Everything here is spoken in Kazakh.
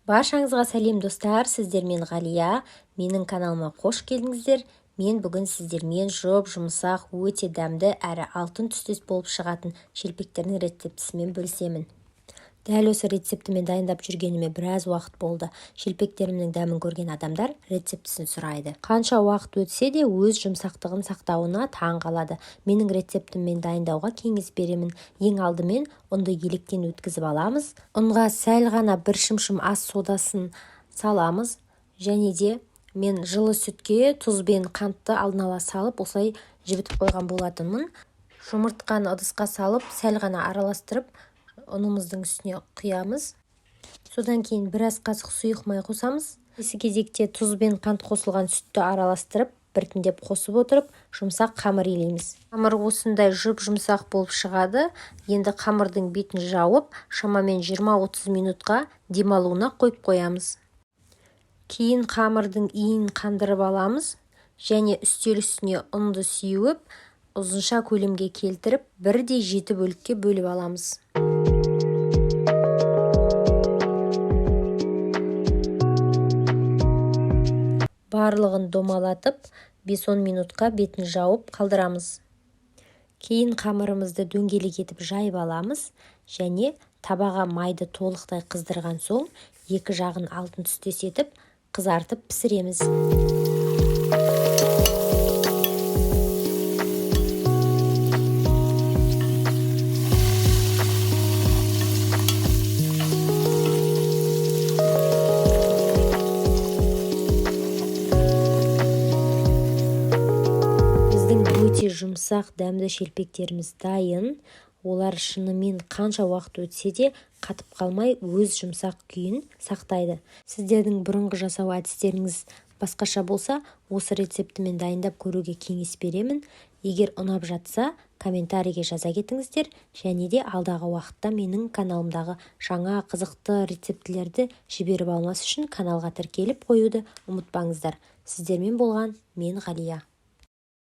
Баршаңызға сәлем достар, сіздермен Ғалия. Менің каналыма қош келдіңіздер. Мен бүгін сіздермен жұмсақ, өте дәмді әрі алтын түстес болып шығатын шелпектердің рецептісімен бөлісемін. Дәл осы рецептімен дайындап жүргеніме біраз уақыт болды. Шелпектерімнің дәмін көрген адамдар рецептісін сұрайды. Қанша уақыт өтсе де өз жұмсақтығын сақтауына таң қалады. Менің рецептіммен дайындауға кеңес беремін. Ең алдымен ұнды електен өткізіп аламыз. Ұнға сәл ғана бір шымшым ас содасын саламыз. Және де мен жылы сүтке тұз бен қантты алдын ала салып, осылай жібітіп қойған болатынмын. Жұмыртқаны ыдысқа салып, сәл ғана араластырып, ұнымыздың үстіне құямыз. Содан кейін біраз қасық сұйық май қосамыз. Келесі кезекте тұз бен қант қосылған сүтті араластырып, біртіндеп қосып отырып, жұмсақ қамыр илейміз. Қамыр осындай жұмсақ болып шығады. Енді қамырдың бетін жауып, шамамен 20-30 минутқа демалуына қойып қоямыз. Кейін қамырдың иін қандырып аламыз және үстел үстіне ұнды сеуіп, ұзынша көлемге келтіріп, бірдей 7 бөлікке бөліп аламыз. Барлығын домалатып, 5-10 минутқа бетін жауып қалдырамыз. Кейін қамырымызды дөңгелек етіп жайып аламыз және табаға майды толықтай қыздырған соң, екі жағын алтын түстес етіп, қызартып пісіреміз. Өте жұмсақ дәмді шелпектеріміз дайын. Олар шынымен қанша уақыт өтсе де қатып қалмай өз жұмсақ күйін сақтайды. Сіздердің бұрынғы жасау әдістеріңіз басқаша болса, осы рецептімен дайындап көруге кеңес беремін. Егер ұнап жатса, комментарийге жаза кетіңіздер, және де алдағы уақытта менің каналымдағы жаңа қызықты рецептілерді жіберіп алмас үшін каналға тіркеліп қоюды ұмытпаңыздар. Сіздермен болған мен Ғалия.